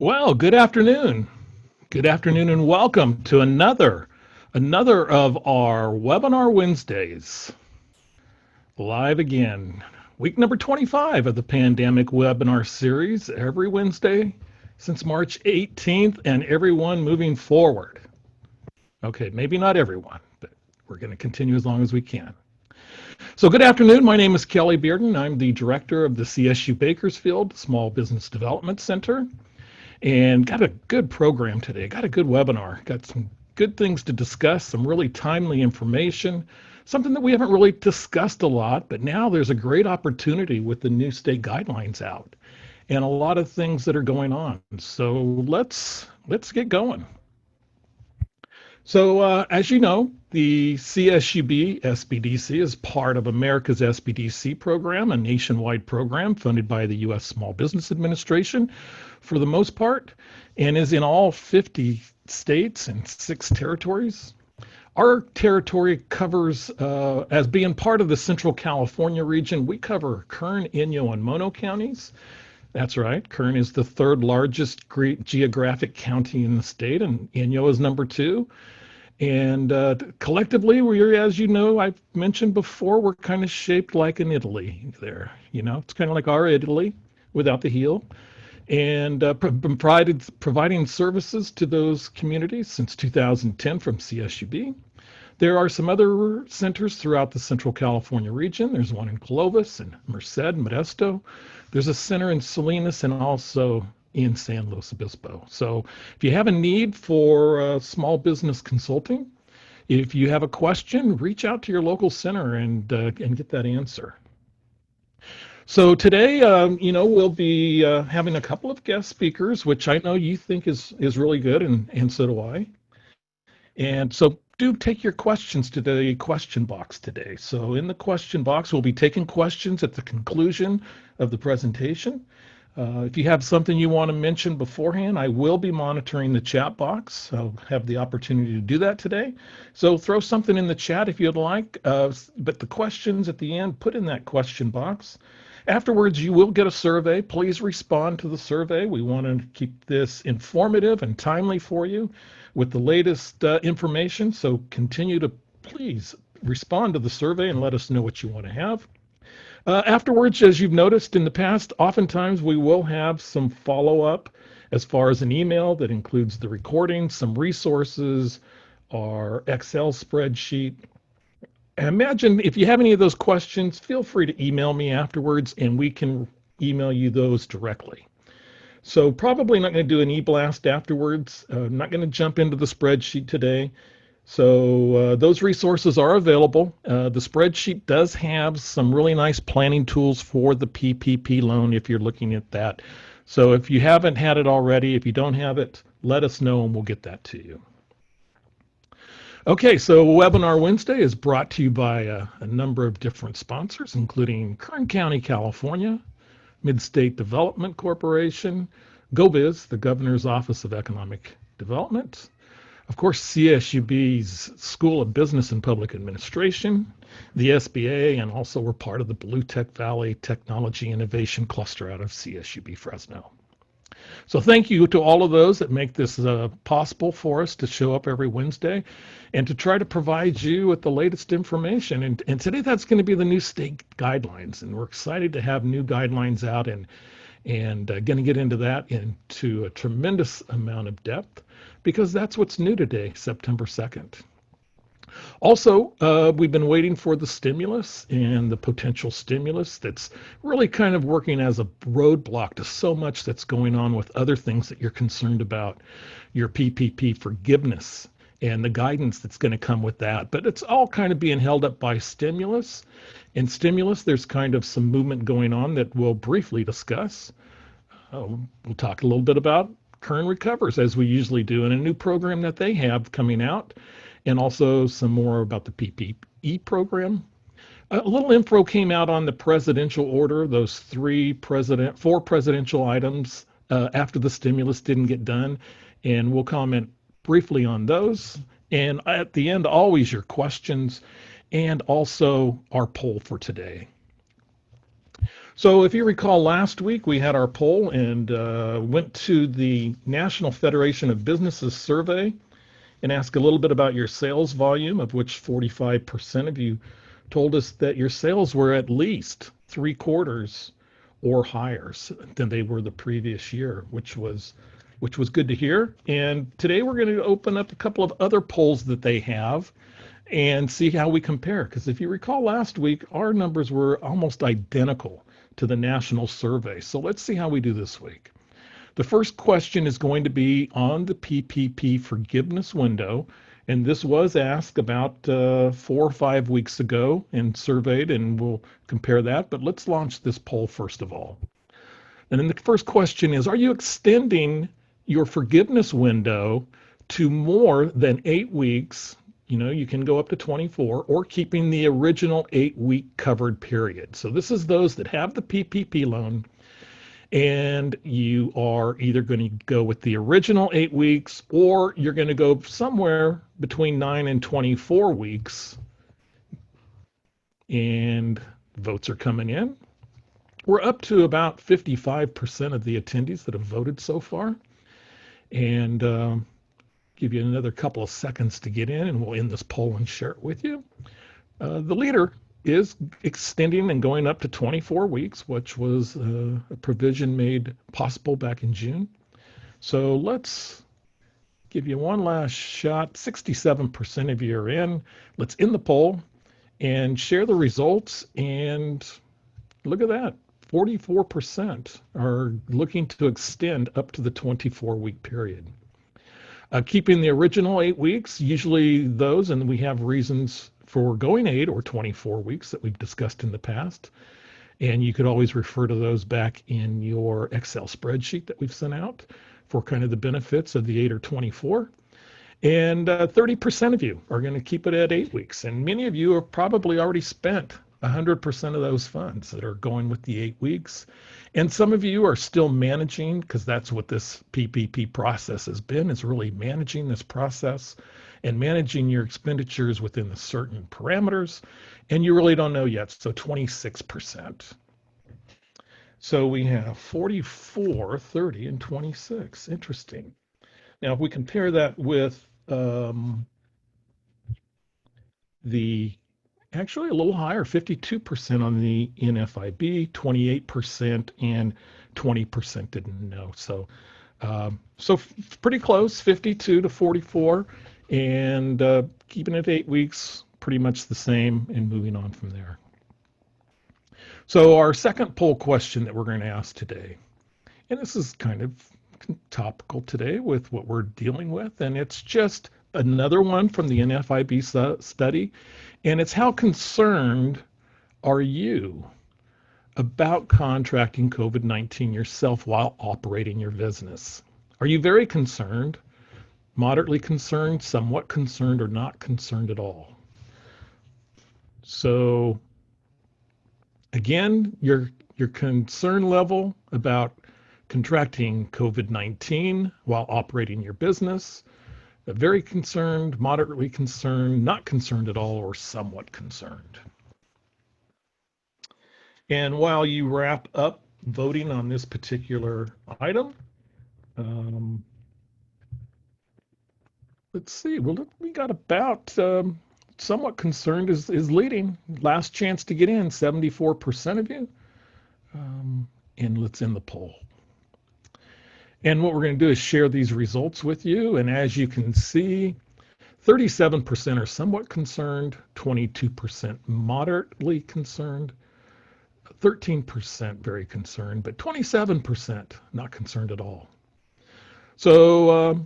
Well, good afternoon. Good afternoon and welcome to another of our webinar Wednesdays. Live again. Week number 25 of the pandemic webinar series every Wednesday since March 18th and everyone moving forward. Okay, maybe not everyone, but we're going to continue as long as we can. So good afternoon. My name is Kelly Bearden. I'm the director of the CSU Bakersfield Small Business Development Center. And got a good program today, got a good webinar, got some good things to discuss, some really timely information, something that we haven't really discussed a lot, but now there's a great opportunity with the new state guidelines out and a lot of things that are going on. So let's get going. So as you know, the CSUB SBDC is part of America's SBDC program, a nationwide program funded by the U.S. Small Business Administration for the most part, and is in all 50 states and 6 territories. Our territory covers, as being part of the Central California region, we cover Kern, Inyo, and Mono counties. That's right. Kern is the 3rd largest geographic county in the state, and Inyo is number 2. And collectively, we're, as you know, I've mentioned before, we're kind of shaped like an Italy there. You know, it's kind of like our Italy without the heel. And providing services to those communities since 2010 from CSUB. There are some other centers throughout the Central California region. There's one in Clovis and Merced and Modesto. There's a center in Salinas and also in San Luis Obispo. So if you have a need for small business consulting, if you have a question, reach out to your local center and get that answer. So today, we'll be having a couple of guest speakers, which I know you think is really good, and so do I. And so do take your questions to the question box today. So in the question box, we'll be taking questions at the conclusion of the presentation. If you have something you want to mention beforehand, I will be monitoring the chat box. I'll have the opportunity to do that today. So throw something in the chat if you'd like, but the questions at the end, put in that question box. Afterwards, you will get a survey. Please respond to the survey. We want to keep this informative and timely for you with the latest information. So continue to please respond to the survey and let us know what you want to have. Afterwards, as you've noticed in the past, oftentimes we will have some follow-up as far as an email that includes the recording, some resources, our Excel spreadsheet. Imagine if you have any of those questions, feel free to email me afterwards and we can email you those directly. So probably not going to do an e-blast afterwards. I'm not going to jump into the spreadsheet today. So those resources are available. The spreadsheet does have some really nice planning tools for the PPP loan if you're looking at that. So if you haven't had it already, if you don't have it, let us know and we'll get that to you. Okay, so Webinar Wednesday is brought to you by a number of different sponsors, including Kern County, California, Mid-State Development Corporation, GoBiz, the Governor's Office of Economic Development, of course, CSUB's School of Business and Public Administration, the SBA, and also we're part of the Blue Tech Valley Technology Innovation Cluster out of CSUB Fresno. So thank you to all of those that make this possible for us to show up every Wednesday and to try to provide you with the latest information. And today that's going to be the new state guidelines, and we're excited to have new guidelines out and going to get into that into a tremendous amount of depth because that's what's new today, September 2nd. Also, we've been waiting for the stimulus and the potential stimulus that's really kind of working as a roadblock to so much that's going on with other things that you're concerned about, your PPP forgiveness and the guidance that's going to come with that. But it's all kind of being held up by stimulus. In stimulus, there's kind of some movement going on that we'll briefly discuss. We'll talk a little bit about Kern Recovers, as we usually do, and a new program that they have coming out, and also some more about the PPE program. A little info came out on the presidential order, those four presidential items after the stimulus didn't get done, and we'll comment briefly on those. And at the end, always your questions and also our poll for today. So if you recall last week, we had our poll and went to the National Federation of Businesses survey and asked a little bit about your sales volume, of which 45% of you told us that your sales were at least three quarters or higher than they were the previous year, which was good to hear. And today we're going to open up a couple of other polls that they have and see how we compare. Because if you recall last week, our numbers were almost identical to the national survey. So let's see how we do this week. The first question is going to be on the PPP forgiveness window. And this was asked about 4 or 5 weeks ago and surveyed, and we'll compare that. But let's launch this poll first of all. And then the first question is, are you extending your forgiveness window to more than 8 weeks? You can go up to 24, or keeping the original 8-week covered period. So this is those that have the PPP loan, and you are either going to go with the original 8 weeks, or you're going to go somewhere between 9 and 24 weeks. And votes are coming in. We're up to about 55% of the attendees that have voted so far. And give you another couple of seconds to get in, and we'll end this poll and share it with you. The leader is extending and going up to 24 weeks, which was a provision made possible back in June. So let's give you one last shot. 67% of you are in. Let's end the poll and share the results. And look at that. 44% are looking to extend up to the 24-week period. Keeping the original 8 weeks, usually those, and we have reasons for going 8 or 24 weeks that we've discussed in the past. And you could always refer to those back in your Excel spreadsheet that we've sent out for kind of the benefits of the 8 or 24. And 30% of you are going to keep it at 8 weeks. And many of you have probably already spent 100% of those funds that are going with the 8 weeks. And some of you are still managing, because that's what this PPP process has been, is really managing this process and managing your expenditures within the certain parameters. And you really don't know yet, so 26%. So we have 44, 30, and 26. Interesting. Now, if we compare that with actually a little higher, 52% on the NFIB, 28%, and 20% didn't know. So pretty close, 52 to 44, and keeping it 8 weeks, pretty much the same, and moving on from there. So our second poll question that we're going to ask today, and this is kind of topical today with what we're dealing with, and it's just another one from the NFIB study, and it's how concerned are you about contracting COVID-19 yourself while operating your business? Are you very concerned, moderately concerned, somewhat concerned, or not concerned at all? So again, your concern level about contracting COVID-19 while operating your business, very concerned, moderately concerned, not concerned at all, or somewhat concerned. And while you wrap up voting on this particular item, let's see, well, we got about somewhat concerned is leading. Last chance to get in, 74% of you. And let's end the poll. And what we're going to do is share these results with you. And as you can see, 37% are somewhat concerned, 22% moderately concerned, 13% very concerned, but 27% not concerned at all. So,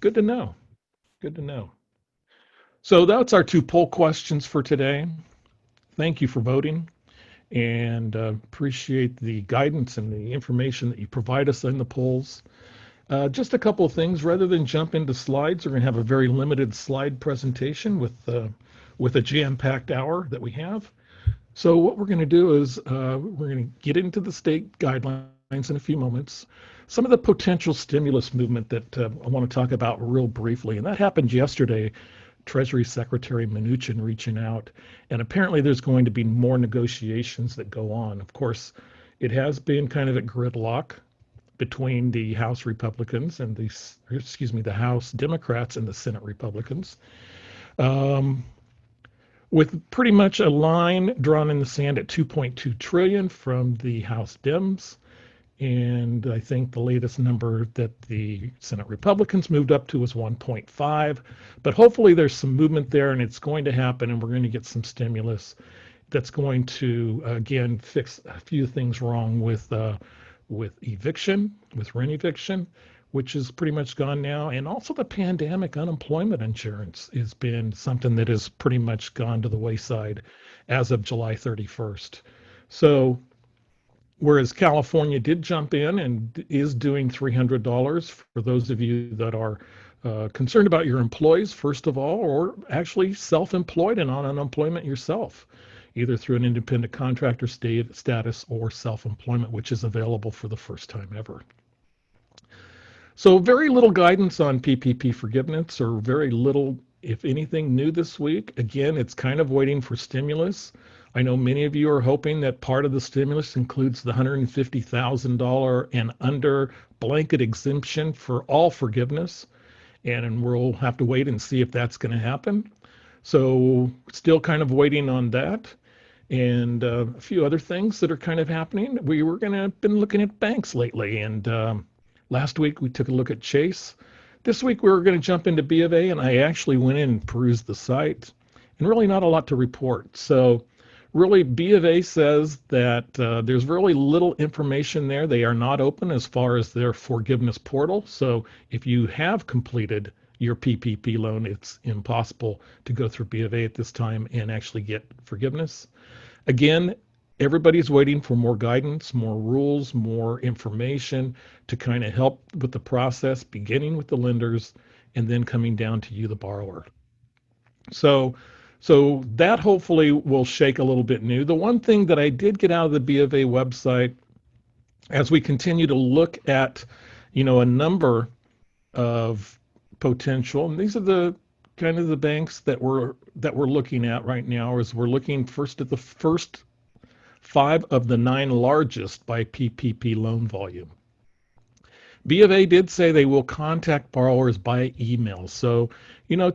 good to know. Good to know. So that's our two poll questions for today. Thank you for voting, and appreciate the guidance and the information that you provide us in the polls. Just a couple of things. Rather than jump into slides, we're going to have a very limited slide presentation with a jam-packed hour that we have. So what we're going to do is we're going to get into the state guidelines in a few moments. Some of the potential stimulus movement that I want to talk about real briefly, and that happened yesterday Treasury Secretary Mnuchin reaching out. And apparently there's going to be more negotiations that go on. Of course, it has been kind of a gridlock between the House Republicans and the House Democrats and the Senate Republicans, with pretty much a line drawn in the sand at 2.2 trillion from the House Dems. And I think the latest number that the Senate Republicans moved up to was 1.5. But hopefully there's some movement there, and it's going to happen, and we're going to get some stimulus that's going to, again, fix a few things wrong with eviction, with rent eviction, which is pretty much gone now. And also the pandemic unemployment insurance has been something that has pretty much gone to the wayside as of July 31st. So whereas California did jump in and is doing $300 for those of you that are concerned about your employees, first of all, or actually self-employed and on unemployment yourself, either through an independent contractor status or self-employment, which is available for the first time ever. So very little guidance on PPP forgiveness, or very little, if anything, new this week. Again, it's kind of waiting for stimulus. I know many of you are hoping that part of the stimulus includes the $150,000 and under blanket exemption for all forgiveness, and we'll have to wait and see if that's going to happen. So still kind of waiting on that. And a few other things that are kind of happening. We were been looking at banks lately, and last week we took a look at Chase. This week we were going to jump into B of A, and I actually went in and perused the site, and really not a lot to report. So really, B of A says that there's really little information there. They are not open as far as their forgiveness portal. So if you have completed your PPP loan, it's impossible to go through B of A at this time and actually get forgiveness. Again, everybody's waiting for more guidance, more rules, more information to kind of help with the process, beginning with the lenders and then coming down to you, the borrower. So that hopefully will shake a little bit new. The one thing that I did get out of the B of A website, as we continue to look at, a number of potential, and these are the kind of the banks that we're looking at right now, is we're looking first at the first 5 of the 9 largest by PPP loan volume. B of A did say they will contact borrowers by email. So,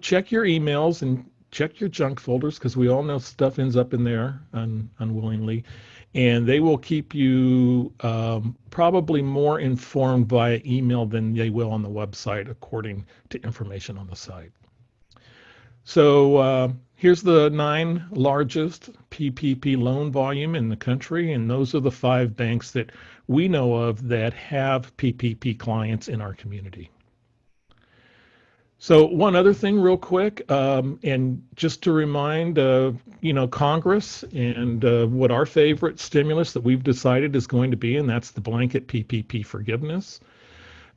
check your emails and check your junk folders, because we all know stuff ends up in there unwillingly. And they will keep you probably more informed via email than they will on the website, according to information on the site. So here's the 9 largest PPP loan volume in the country, and those are the 5 banks that we know of that have PPP clients in our community. So one other thing real quick, and just to remind, Congress and what our favorite stimulus that we've decided is going to be, and that's the blanket PPP forgiveness.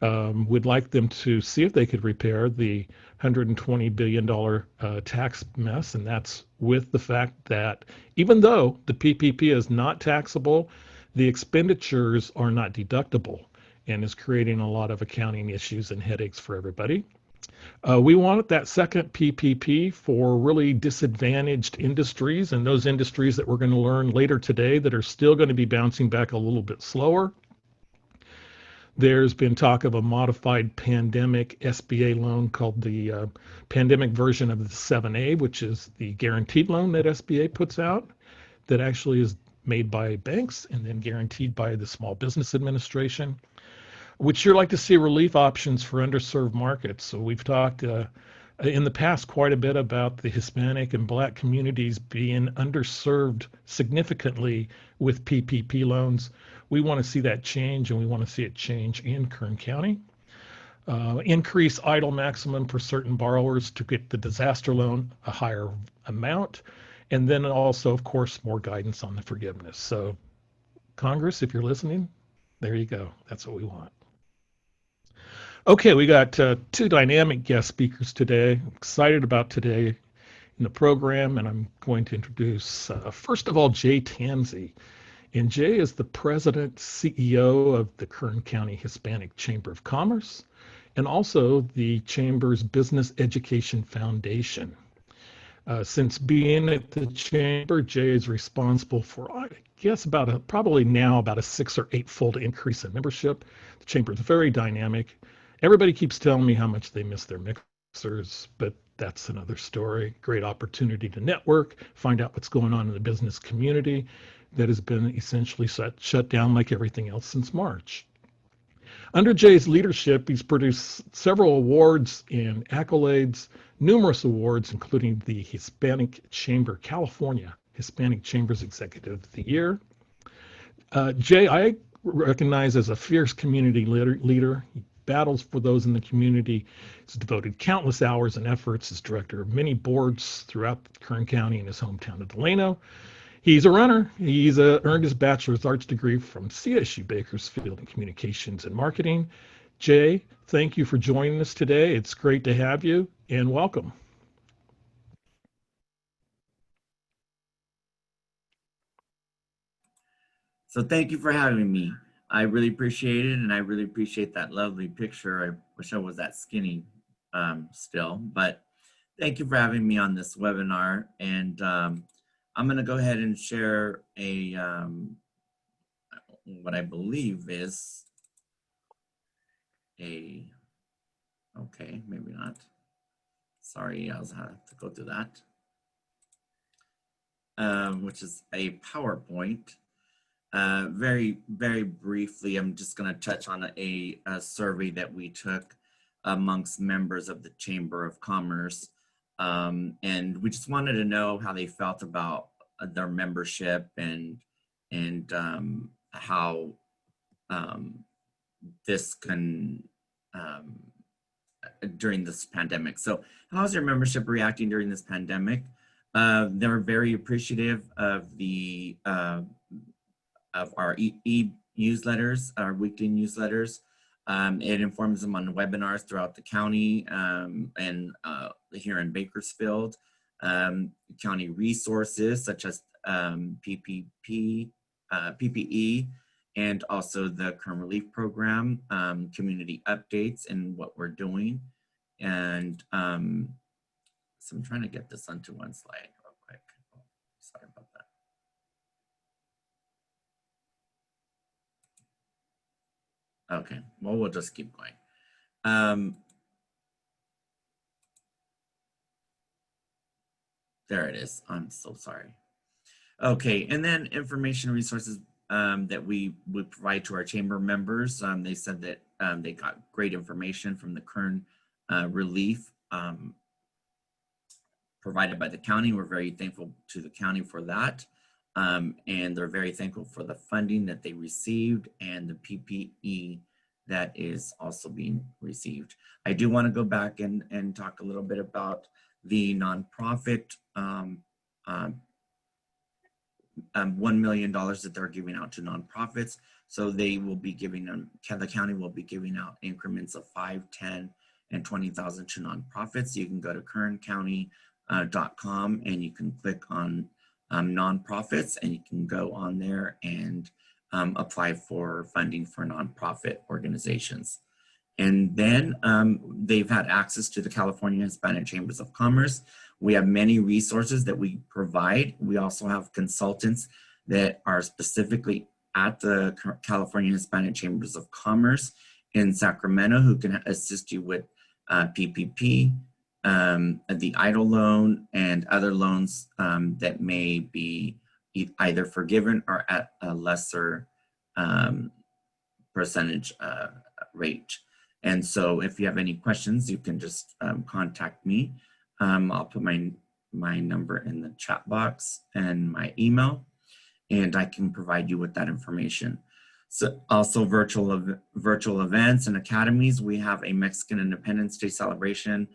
We'd like them to see if they could repair the $120 billion tax mess, and that's with the fact that even though the PPP is not taxable, the expenditures are not deductible, and is creating a lot of accounting issues and headaches for everybody. We wanted that second PPP for really disadvantaged industries, and those industries that we're going to learn later today that are still going to be bouncing back a little bit slower. There's been talk of a modified pandemic SBA loan called the pandemic version of the 7A, which is the guaranteed loan that SBA puts out, that actually is made by banks and then guaranteed by the Small Business Administration. Would sure like to see relief options for underserved markets. So we've talked in the past quite a bit about the Hispanic and Black communities being underserved significantly with PPP loans. We want to see that change, and we want to see it change in Kern County. Increase idle maximum for certain borrowers to get the disaster loan a higher amount, and then also, of course, more guidance on the forgiveness. So Congress, if you're listening, there you go. That's what we want. Okay, we got 2 dynamic guest speakers today. I'm excited about today in the program, and I'm going to introduce, first of all, Jay Tansey. And Jay is the president, CEO of the Kern County Hispanic Chamber of Commerce, and also the Chamber's Business Education Foundation. Since being at the chamber, Jay is responsible for, I guess, probably now about a 6 or 8 fold increase in membership. The chamber is very dynamic. Everybody keeps telling me how much they miss their mixers, but that's another story. Great opportunity to network, find out what's going on in the business community that has been essentially shut down like everything else since March. Under Jay's leadership, he's produced several awards and accolades, numerous awards, including the Hispanic Chamber California Hispanic Chambers Executive of the Year. Jay, I recognize as a fierce community leader. He battles for those in the community. He's devoted countless hours and efforts as director of many boards throughout Kern County and his hometown of Delano. He's a runner. He's earned his bachelor's arts degree from CSU Bakersfield in communications and marketing. Jay, thank you for joining us today. It's great to have you, and welcome. So thank you for having me. I really appreciate it, and I really appreciate that lovely picture. I wish I was that skinny still, but thank you for having me on this webinar. And I'm going to go ahead and share what I believe is okay, maybe not. Sorry, I'll have to go through that, which is a PowerPoint. Very, very briefly, I'm just going to touch on a survey that we took amongst members of the Chamber of Commerce. And we just wanted to know how they felt about their membership and how this can, during this pandemic. So how's your membership reacting during this pandemic? They're very appreciative of the of our e-newsletters, our weekly newsletters. It informs them on webinars throughout the county and here in Bakersfield. County resources such as PPE, and also the Kern Relief Program, community updates and what we're doing. And so I'm trying to get this onto one slide real quick. Oh, sorry about that. Okay, well, we'll just keep going. There it is. I'm so sorry. Okay, and then information resources that we would provide to our chamber members. They said that they got great information from the Kern Relief provided by the county. We're very thankful to the county for that. And they're very thankful for the funding that they received and the PPE that is also being received. I do want to go back and talk a little bit about the nonprofit $1 million that they're giving out to nonprofits. So they will be giving them, the county will be giving out increments of 5, 10, and 20,000 to nonprofits. You can go to kerncounty.com and you can click on nonprofits, and you can go on there and apply for funding for nonprofit organizations. And then they've had access to the California Hispanic Chambers of Commerce. We have many resources that we provide. We also have consultants that are specifically at the California Hispanic Chambers of Commerce in Sacramento who can assist you with PPP, the EIDL loan, and other loans that may be either forgiven or at a lesser percentage rate. And so if you have any questions, you can just contact me. I'll put my number in the chat box and my email, and I can provide you with that information. So also virtual events and academies. We have a Mexican Independence Day celebration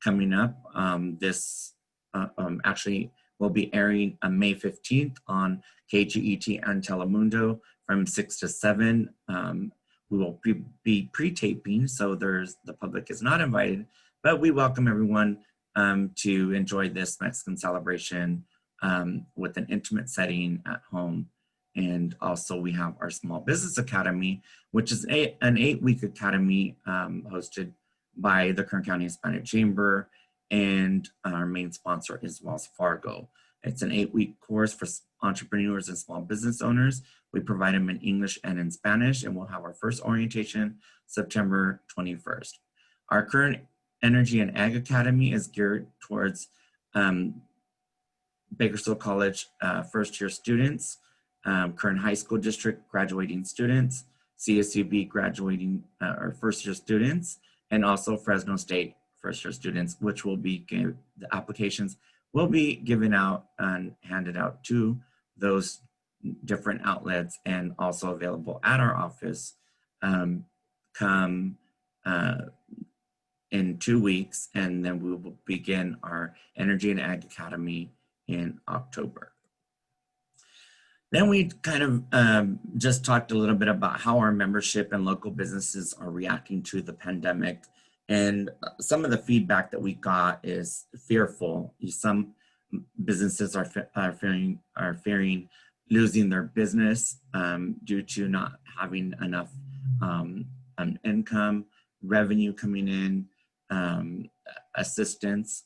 coming up. This actually will be airing on May 15th on KGET and Telemundo from 6 to 7. We will be pre-taping, so the public is not invited, but we welcome everyone to enjoy this Mexican celebration with an intimate setting at home. And also we have our Small Business Academy, which is an 8-week academy hosted by the Kern County Hispanic Chamber. and our main sponsor is Wells Fargo. It's an 8-week course for entrepreneurs and small business owners. We provide them in English and in Spanish, and we'll have our first orientation September 21st. Our current Energy and Ag Academy is geared towards Bakersfield College first-year students, current high school district graduating students, CSUB graduating or first-year students, and also Fresno State first-year students, which will be, the applications will be given out and handed out to those different outlets and also available at our office come in 2 weeks, and then we will begin our Energy and Ag Academy in October. Then we kind of just talked a little bit about how our membership and local businesses are reacting to the pandemic. And some of the feedback that we got is fearful. Some businesses are fearing losing their business due to not having enough income, revenue coming in, assistance,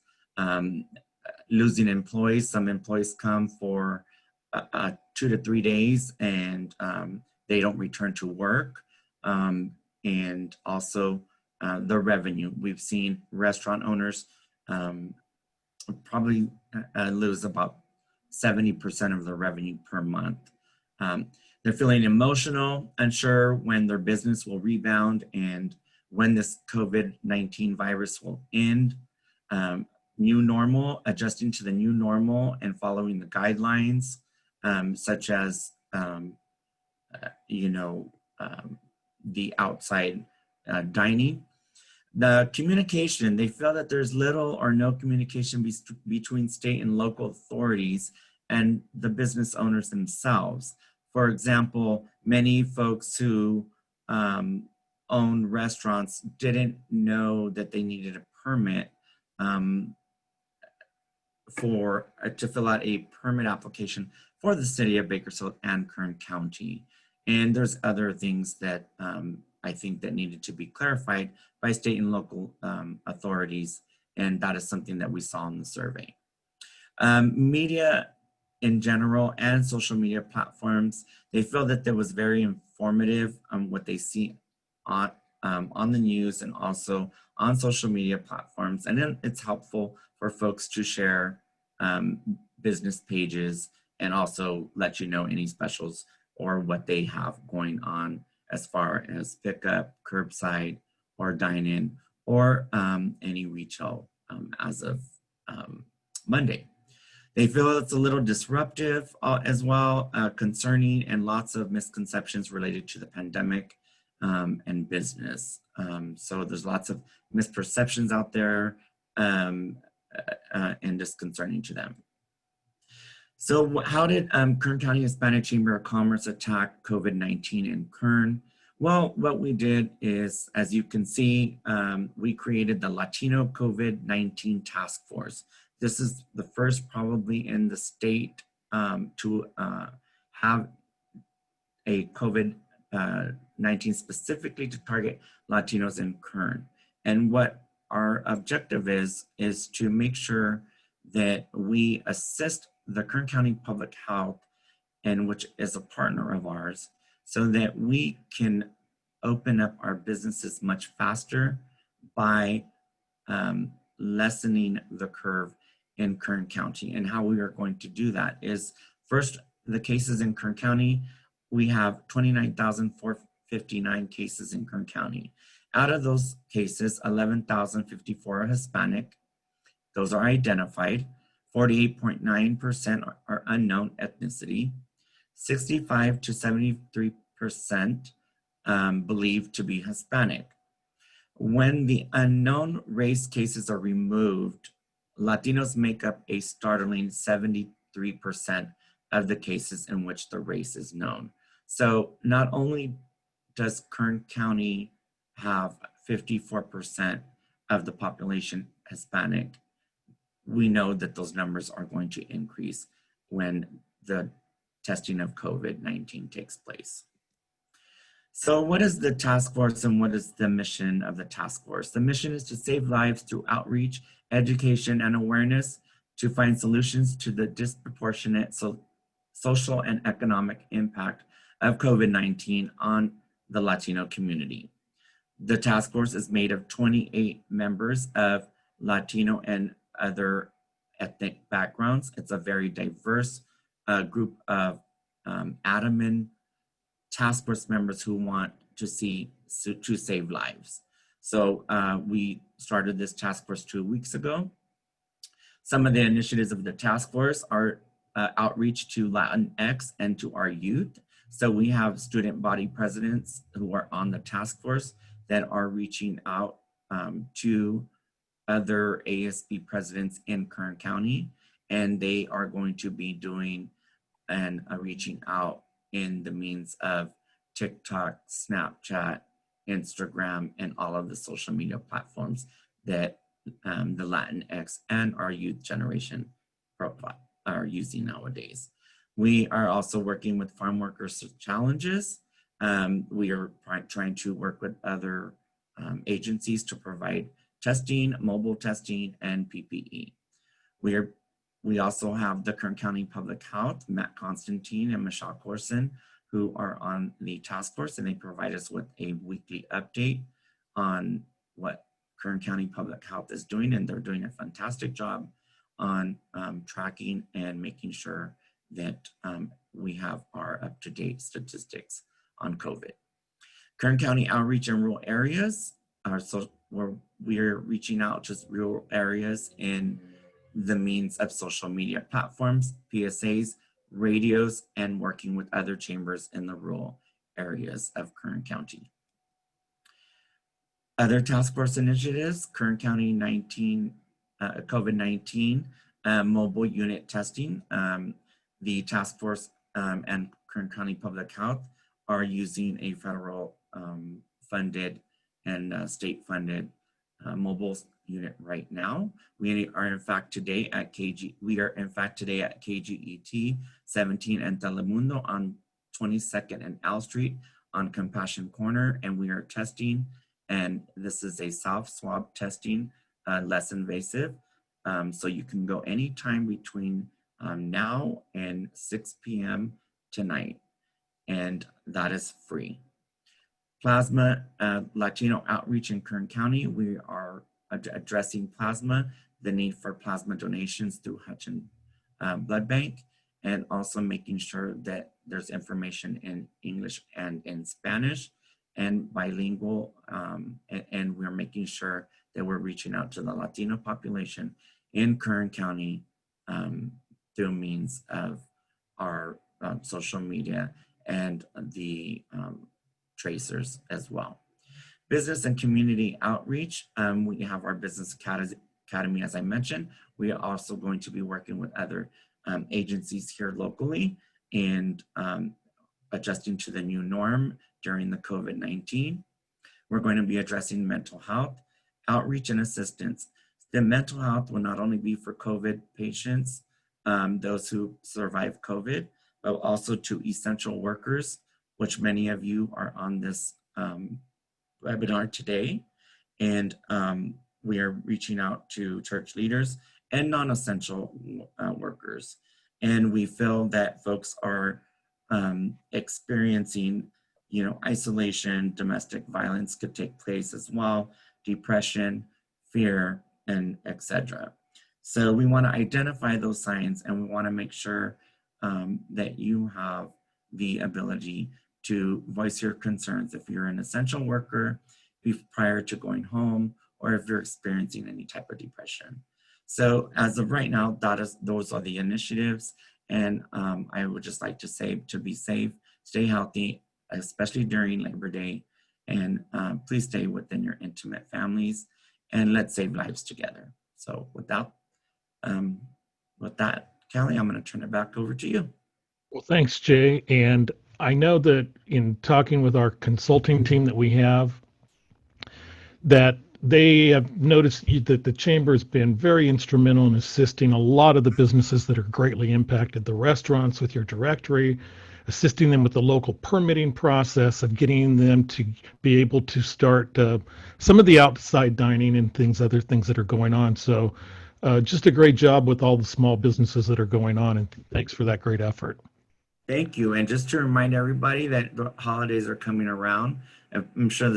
losing employees. Some employees come for 2 to 3 days and they don't return to work. And also the revenue. We've seen restaurant owners probably lose about 70% of their revenue per month. They're feeling emotional, unsure when their business will rebound and when this COVID-19 virus will end. New normal, adjusting to the new normal and following the guidelines, such as, the outside dining. The communication, they feel that there's little or no communication between state and local authorities and the business owners themselves. For example, many folks who own restaurants didn't know that they needed a permit to fill out a permit application for the city of Bakersfield and Kern County. And there's other things that I think that needed to be clarified by state and local authorities, and that is something that we saw in the survey. Media in general and social media platforms, they feel that there was very informative on what they see on the news and also on social media platforms. And then it's helpful for folks to share business pages and also let you know any specials or what they have going on as far as pickup, curbside, or dine-in, or any retail as of Monday. They feel it's a little disruptive as well, concerning, and lots of misconceptions related to the pandemic and business. So there's lots of misperceptions out there and disconcerting to them. So how did Kern County Hispanic Chamber of Commerce attack COVID-19 in Kern? Well, what we did is, as you can see, we created the Latino COVID-19 Task Force. This is the first probably in the state to have a COVID-19 specifically to target Latinos in Kern. And what our objective is to make sure that we assist the Kern County Public Health, and which is a partner of ours, so that we can open up our businesses much faster by lessening the curve in Kern County. And how we are going to do that is, first, the cases in Kern County, we have 29,459 cases in Kern County. Out of those cases, 11,054 are Hispanic. Those are identified. 48.9% are unknown ethnicity. 65 to 73% believed to be Hispanic. When the unknown race cases are removed, Latinos make up a startling 73% of the cases in which the race is known. So not only does Kern County have 54% of the population Hispanic, we know that those numbers are going to increase when the testing of COVID-19 takes place. So what is the task force and what is the mission of the task force? The mission is to save lives through outreach, education, and awareness to find solutions to the disproportionate social and economic impact of COVID-19 on the Latino community. The task force is made of 28 members of Latino and other ethnic backgrounds. It's a very diverse group of admin task force members who want to save lives. So we started this task force 2 weeks ago. Some of the initiatives of the task force are outreach to Latinx and to our youth. So we have student body presidents who are on the task force that are reaching out to other ASB presidents in Kern County, and they are going to be doing and reaching out in the means of TikTok, Snapchat, Instagram, and all of the social media platforms that the Latinx and our youth generation profile are using nowadays. We are also working with farm workers challenges. We are trying to work with other agencies to provide testing, mobile testing, and PPE. We also have the Kern County Public Health, Matt Constantine and Michelle Corson, who are on the task force, and they provide us with a weekly update on what Kern County Public Health is doing, and they're doing a fantastic job on tracking and making sure that we have our up-to-date statistics on COVID. Kern County Outreach in Rural Areas, we're reaching out to rural areas in the means of social media platforms, PSAs, radios, and working with other chambers in the rural areas of Kern County. Other task force initiatives, Kern County COVID-19 mobile unit testing. The task force and Kern County Public Health are using a federal funded and state funded mobile unit right now. We are in fact today at KGET 17 and Telemundo on 22nd and L Street on Compassion Corner, and we are testing, and this is a self swab testing, less invasive. So you can go anytime between now and 6 p.m. tonight, and that is free. Plasma Latino outreach in Kern County. We are addressing plasma, the need for plasma donations through Hutchin Blood Bank, and also making sure that there's information in English and in Spanish and bilingual, and we're making sure that we're reaching out to the Latino population in Kern County through means of our social media and the tracers as well. Business and community outreach. We have our Business Academy, as I mentioned. We are also going to be working with other agencies here locally and adjusting to the new norm during the COVID-19. We're going to be addressing mental health, outreach, and assistance. The mental health will not only be for COVID patients, those who survive COVID, but also to essential workers, which many of you are on this webinar today. And we are reaching out to church leaders and non-essential workers. And we feel that folks are experiencing, isolation, domestic violence could take place as well, depression, fear, and etc. So we want to identify those signs, and we want to make sure that you have the ability to voice your concerns if you're an essential worker, prior to going home, or if you're experiencing any type of depression. So as of right now, those are the initiatives. And I would just like to say to be safe, stay healthy, especially during Labor Day, and please stay within your intimate families, and let's save lives together. So with that, Callie, I'm going to turn it back over to you. Well, thanks, Jay. And I know that in talking with our consulting team that we have, that they have noticed that the chamber has been very instrumental in assisting a lot of the businesses that are greatly impacted. The restaurants with your directory, assisting them with the local permitting process of getting them to be able to start some of the outside dining and other things that are going on. So just a great job with all the small businesses that are going on, and thanks for that great effort. Thank you. And just to remind everybody that the holidays are coming around, I'm sure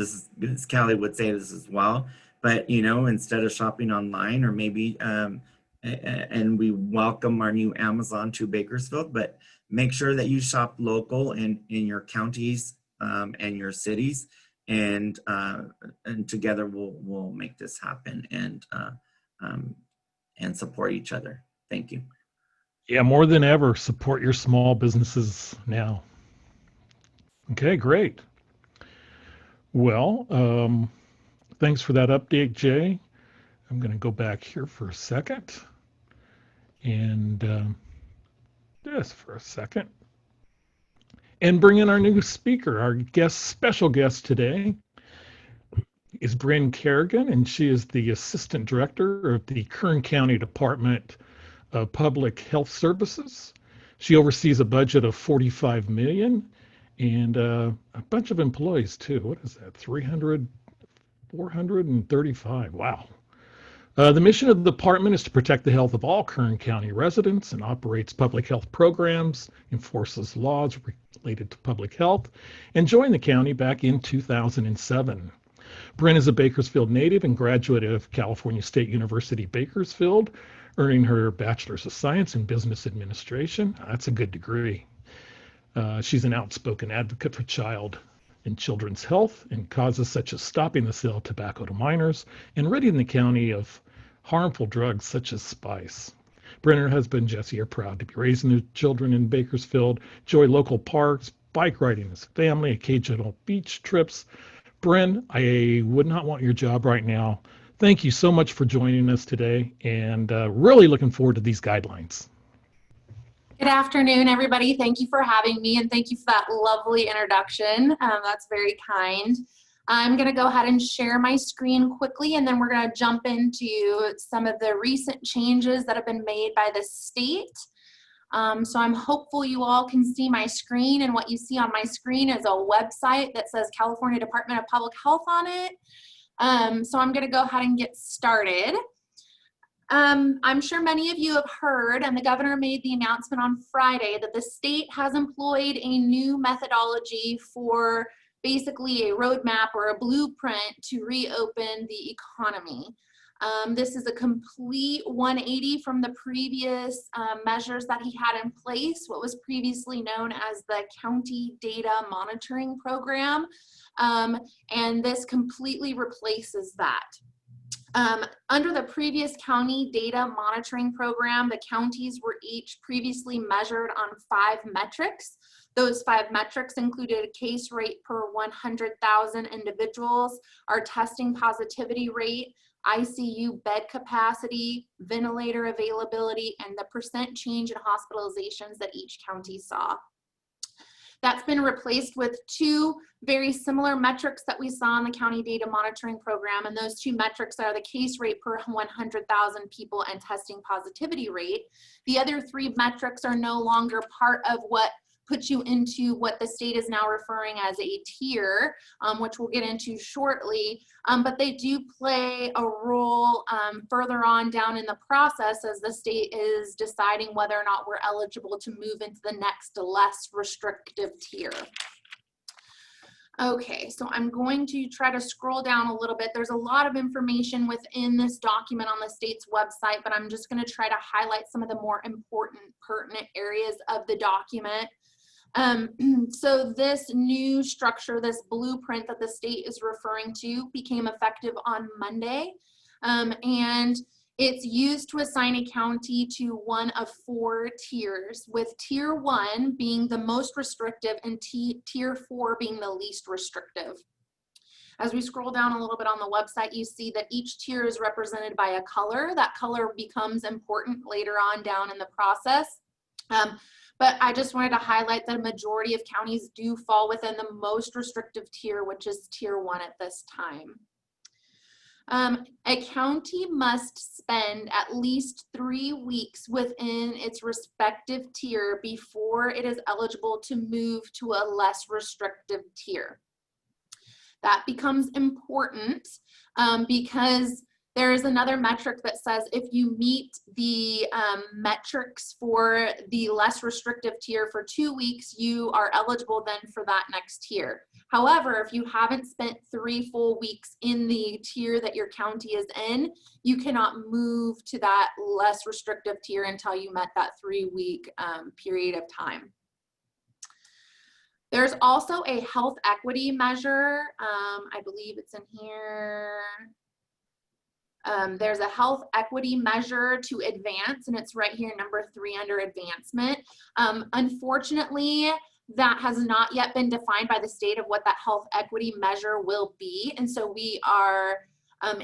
Callie would say this as well, but instead of shopping online or maybe, and we welcome our new Amazon to Bakersfield, but make sure that you shop local in your counties and your cities, and together we'll make this happen and support each other. Thank you. Yeah, more than ever, support your small businesses now. Okay, great. Well, thanks for that update, Jay. I'm going to go back here for a second. And just for a second. And bring in our new speaker. Our special guest today is Bryn Kerrigan, and she is the Assistant Director of the Kern County Department of Public Health Services. She oversees a budget of $45 million and a bunch of employees too. What is that? 435. Wow. The mission of the department is to protect the health of all Kern County residents and operates public health programs, enforces laws related to public health, and joined the county back in 2007. Bryn is a Bakersfield native and graduate of California State University, Bakersfield, earning her Bachelor's of Science in Business Administration. That's a good degree. She's an outspoken advocate for child and children's health and causes such as stopping the sale of tobacco to minors and ridding the county of harmful drugs such as spice. Bryn and her husband Jesse are proud to be raising their children in Bakersfield, enjoy local parks, bike riding as a family, occasional beach trips. Bryn, I would not want your job right now. Thank you so much for joining us today, and really looking forward to these guidelines. Good afternoon, everybody. Thank you for having me, and thank you for that lovely introduction. That's very kind. I'm going to go ahead and share my screen quickly, and then we're going to jump into some of the recent changes that have been made by the state. So I'm hopeful you all can see my screen, and what you see on my screen is a website that says California Department of Public Health on it. So I'm going to go ahead and get started. I'm sure many of you have heard, and the governor made the announcement on Friday, that the state has employed a new methodology for basically a roadmap or a blueprint to reopen the economy. This is a complete 180 from the previous measures that he had in place, what was previously known as the County Data Monitoring Program, and this completely replaces that. Under the previous county data monitoring program, the counties were each previously measured on 5 metrics. Those 5 metrics included a case rate per 100,000 individuals, our testing positivity rate, ICU bed capacity, ventilator availability, and the percent change in hospitalizations that each county saw. That's been replaced with 2 very similar metrics that we saw in the County Data Monitoring Program, and those 2 metrics are the case rate per 100,000 people and testing positivity rate. The other 3 metrics are no longer part of what puts you into what the state is now referring as a tier, which we'll get into shortly, but they do play a role further on down in the process as the state is deciding whether or not we're eligible to move into the next less restrictive tier. Okay, so I'm going to try to scroll down a little bit. There's a lot of information within this document on the state's website, but I'm just going to try to highlight some of the more important, pertinent areas of the document. So this new structure, this blueprint that the state is referring to, became effective on Monday, and it's used to assign a county to one of 4 tiers, with tier 1 being the most restrictive and tier 4 being the least restrictive. As we scroll down a little bit on the website, you see that each tier is represented by a color. That color becomes important later on down in the process. But I just wanted to highlight that a majority of counties do fall within the most restrictive tier, which is tier 1 at this time. A county must spend at least 3 weeks within its respective tier before it is eligible to move to a less restrictive tier. That becomes important because there is another metric that says if you meet the metrics for the less restrictive tier for 2 weeks, you are eligible then for that next tier. However, if you haven't spent 3 full weeks in the tier that your county is in, you cannot move to that less restrictive tier until you met that 3-week period of time. There's also a health equity measure. I believe it's in here. There's a health equity measure to advance, and it's right here, number 3 under advancement. Unfortunately, that has not yet been defined by the state of what that health equity measure will be. And so we are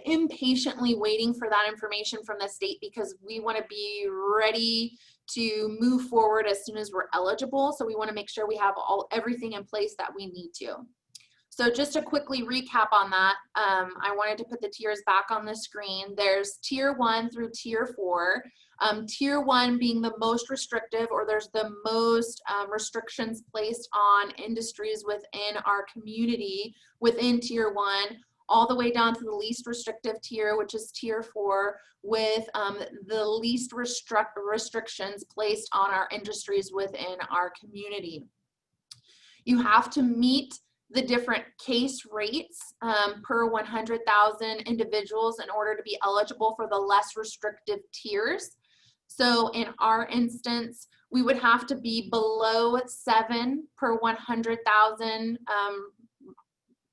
impatiently waiting for that information from the state because we want to be ready to move forward as soon as we're eligible. So we want to make sure we have everything in place that we need to. So just to quickly recap on that, I wanted to put the tiers back on the screen. There's tier 1 through tier 4. Tier 1 being the most restrictive, or there's the most restrictions placed on industries within our community within tier 1, all the way down to the least restrictive tier, which is tier 4, with the least restrictions placed on our industries within our community. You have to meet the different case rates per 100,000 individuals in order to be eligible for the less restrictive tiers. So in our instance, we would have to be below 7 per 100,000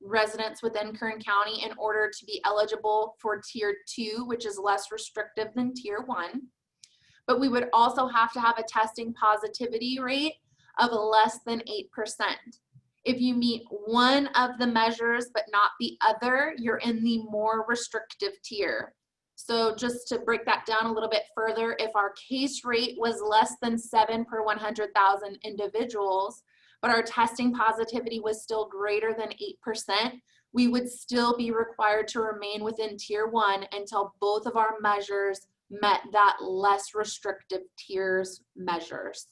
residents within Kern County in order to be eligible for tier 2, which is less restrictive than tier 1. But we would also have to have a testing positivity rate of less than 8%. If you meet one of the measures but not the other, you're in the more restrictive tier. So just to break that down a little bit further, if our case rate was less than 7 per 100,000 individuals, but our testing positivity was still greater than 8%, we would still be required to remain within tier 1 until both of our measures met that less restrictive tiers measures.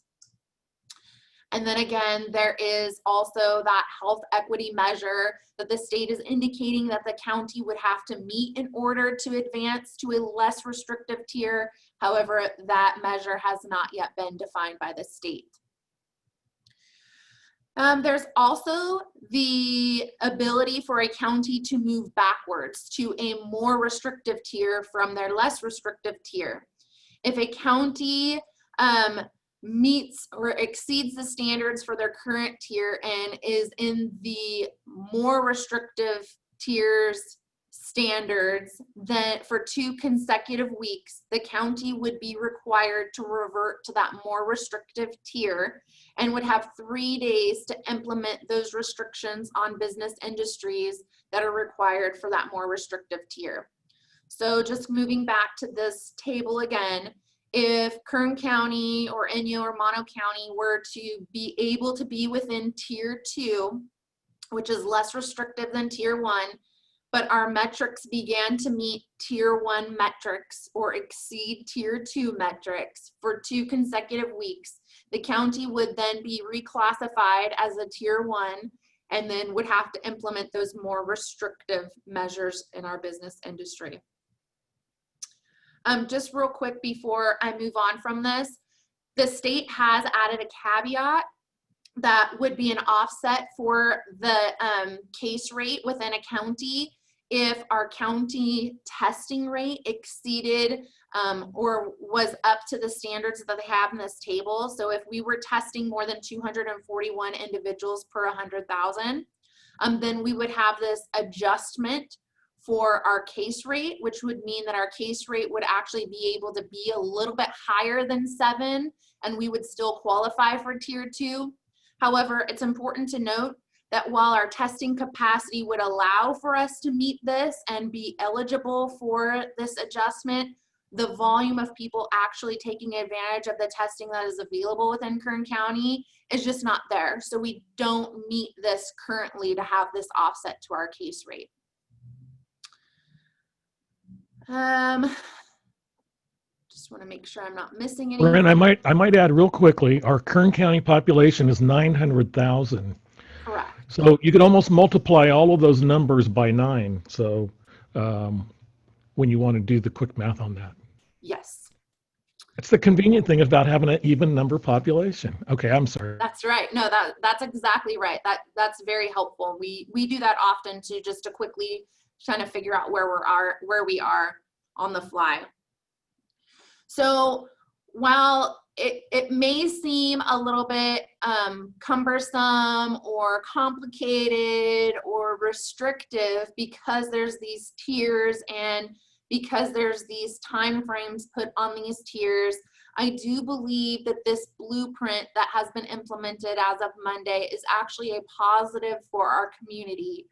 And then again, there is also that health equity measure that the state is indicating that the county would have to meet in order to advance to a less restrictive tier. However, that measure has not yet been defined by the state. There's also the ability for a county to move backwards to a more restrictive tier from their less restrictive tier. If a county meets or exceeds the standards for their current tier and is in the more restrictive tiers standards, then for 2 consecutive weeks, the county would be required to revert to that more restrictive tier and would have 3 days to implement those restrictions on business industries that are required for that more restrictive tier. So just moving back to this table again, if Kern County or Inyo or Mono County were to be able to be within tier 2, which is less restrictive than tier 1, but our metrics began to meet tier 1 metrics or exceed tier 2 metrics for 2 consecutive weeks, the county would then be reclassified as a tier 1 and then would have to implement those more restrictive measures in our business industry. Just real quick before I move on from this, the state has added a caveat that would be an offset for the case rate within a county if our county testing rate exceeded or was up to the standards that they have in this table. So if we were testing more than 241 individuals per 100,000, then we would have this adjustment for our case rate, which would mean that our case rate would actually be able to be a little bit higher than 7, and we would still qualify for tier 2. However, it's important to note that while our testing capacity would allow for us to meet this and be eligible for this adjustment, the volume of people actually taking advantage of the testing that is available within Kern County is just not there. So we don't meet this currently to have this offset to our case rate. Just want to make sure I'm not missing anything. Brent, I might add real quickly, our Kern County population is 900,000. Correct. So you could almost multiply all of those numbers by 9. So when you want to do the quick math on that. Yes. It's the convenient thing about having an even number population. Okay, I'm sorry. That's right. No, that's exactly right. That's very helpful. We do that often to quickly trying to figure out where we are on the fly. So while it may seem a little bit cumbersome or complicated or restrictive because there's these tiers and because there's these time frames put on these tiers, I do believe that this blueprint that has been implemented as of Monday is actually a positive for our community.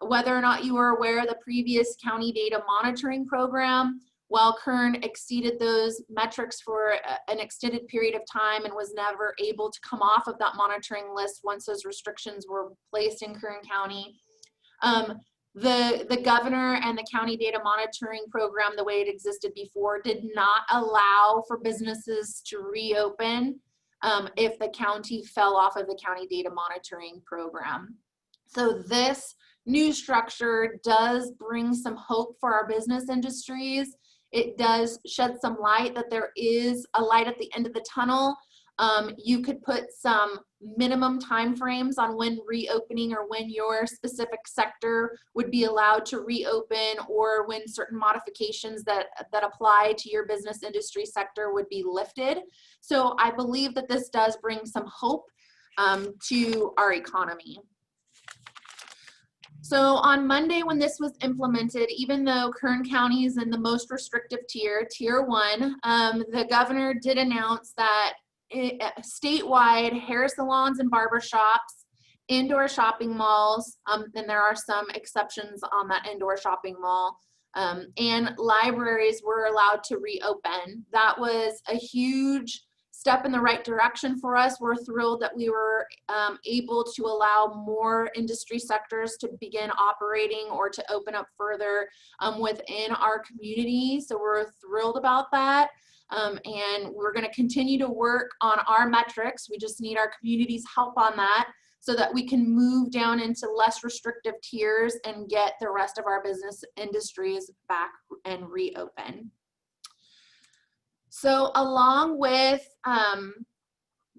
Whether or not you are aware of the previous county data monitoring program, while Kern exceeded those metrics for an extended period of time and was never able to come off of that monitoring list once those restrictions were placed in Kern County, the governor and the county data monitoring program, the way it existed before, did not allow for businesses to reopen if the county fell off of the county data monitoring program. So this new structure does bring some hope for our business industries. It does shed some light that there is a light at the end of the tunnel. You could put some minimum timeframes on when reopening or when your specific sector would be allowed to reopen, or when certain modifications that apply to your business industry sector would be lifted. So I believe that this does bring some hope to our economy. So on Monday, when this was implemented, even though Kern County is in the most restrictive tier, Tier 1, the governor did announce that statewide hair salons and barbershops, indoor shopping malls, and there are some exceptions on that indoor shopping mall, and libraries were allowed to reopen. That was a huge step in the right direction for us. We're thrilled that we were able to allow more industry sectors to begin operating or to open up further within our community. So we're thrilled about that. And we're going to continue to work on our metrics. We just need our community's help on that so that we can move down into less restrictive tiers and get the rest of our business industries back and reopen. So along with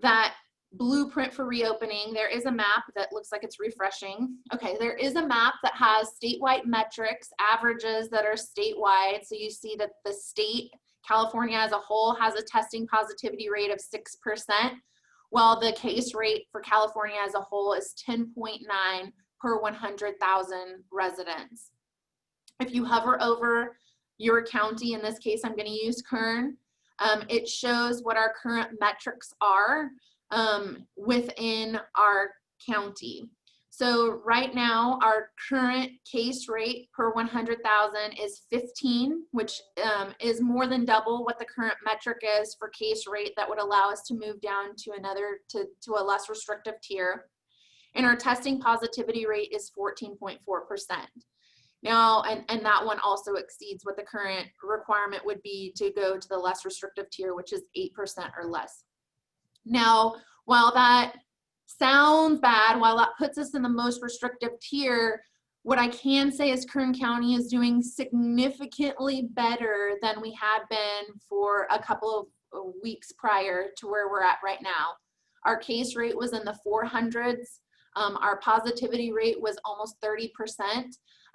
that blueprint for reopening, there is a map that looks like it's refreshing. Okay, there is a map that has statewide metrics, averages that are statewide. So you see that the state, California as a whole, has a testing positivity rate of 6%, while the case rate for California as a whole is 10.9 per 100,000 residents. If you hover over your county, in this case, I'm going to use Kern, it shows what our current metrics are within our county. So right now, our current case rate per 100,000 is 15, which is more than double what the current metric is for case rate that would allow us to move down to to a less restrictive tier. And our testing positivity rate is 14.4%. Now, and that one also exceeds what the current requirement would be to go to the less restrictive tier, which is 8% or less. Now, while that sounds bad, while that puts us in the most restrictive tier, what I can say is Kern County is doing significantly better than we had been for a couple of weeks prior to where we're at right now. Our case rate was in the 400s. Our positivity rate was almost 30%.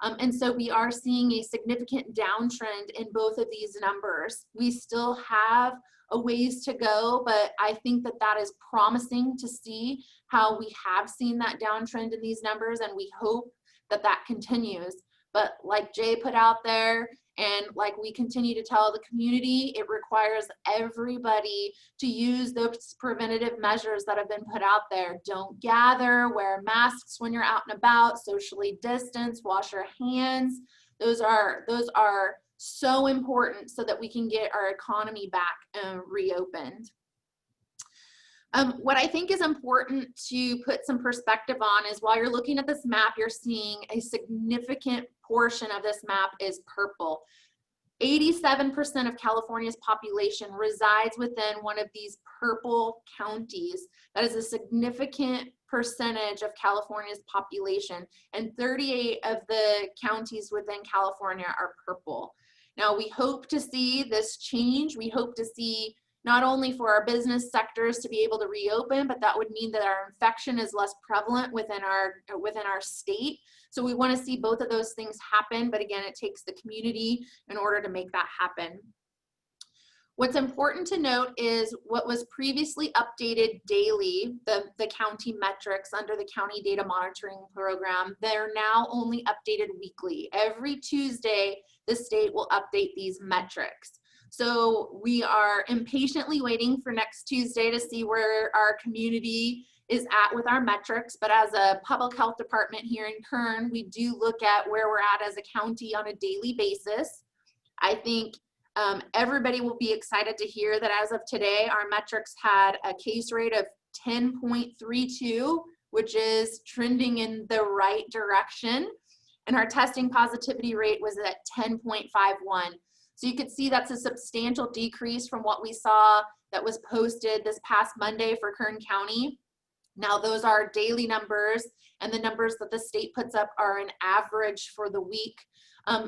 And so we are seeing a significant downtrend in both of these numbers. We still have a ways to go, but I think that that is promising to see how we have seen that downtrend in these numbers, and we hope that that continues. But like Jay put out there, and like we continue to tell the community, it requires everybody to use those preventative measures that have been put out there. Don't gather, wear masks when you're out and about, socially distance, wash your hands. Those are so important so that we can get our economy back reopened. What I think is important to put some perspective on is while you're looking at this map, you're seeing a significant portion of this map is purple. 87% of California's population resides within one of these purple counties. That is a significant percentage of California's population, and 38 of the counties within California are purple. Now, we hope to see this change. We hope to see not only for our business sectors to be able to reopen, but that would mean that our infection is less prevalent within our state. So we want to see both of those things happen, but again, it takes the community in order to make that happen. What's important to note is what was previously updated daily, the county metrics under the county data monitoring program, they're now only updated weekly. Every Tuesday, the state will update these metrics. So we are impatiently waiting for next Tuesday to see where our community is at with our metrics. But as a public health department here in Kern, we do look at where we're at as a county on a daily basis. I think everybody will be excited to hear that as of today, our metrics had a case rate of 10.32, which is trending in the right direction. And our testing positivity rate was at 10.51. So you could see that's a substantial decrease from what we saw that was posted this past Monday for Kern County. Now those are daily numbers, and the numbers that the state puts up are an average for the week.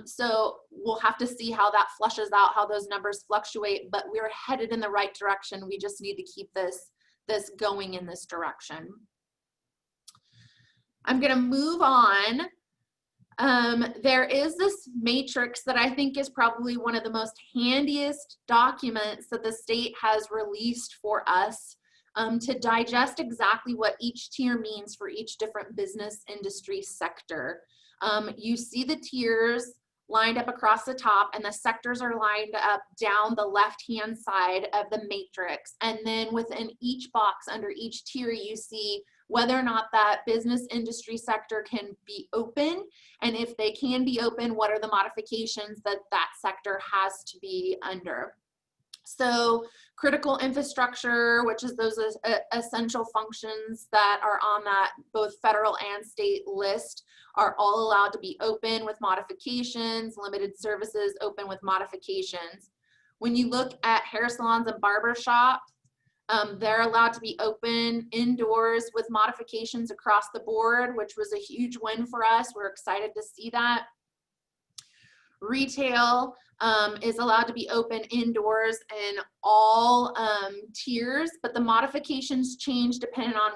So we'll have to see how that flushes out, how those numbers fluctuate, but we're headed in the right direction. We just need to keep this going in this direction. I'm gonna move on. There is this matrix that I think is probably one of the most handiest documents that the state has released for us to digest exactly what each tier means for each different business industry sector. You see the tiers lined up across the top, and the sectors are lined up down the left-hand side of the matrix. And then within each box under each tier, you see whether or not that business industry sector can be open. And if they can be open, what are the modifications that that sector has to be under? So critical infrastructure, which is those essential functions that are on that both federal and state list, are all allowed to be open with modifications. Limited services open with modifications. When you look at hair salons and barber shops, they're allowed to be open indoors with modifications across the board, which was a huge win for us. We're excited to see that. Retail is allowed to be open indoors in all tiers, but the modifications change depending on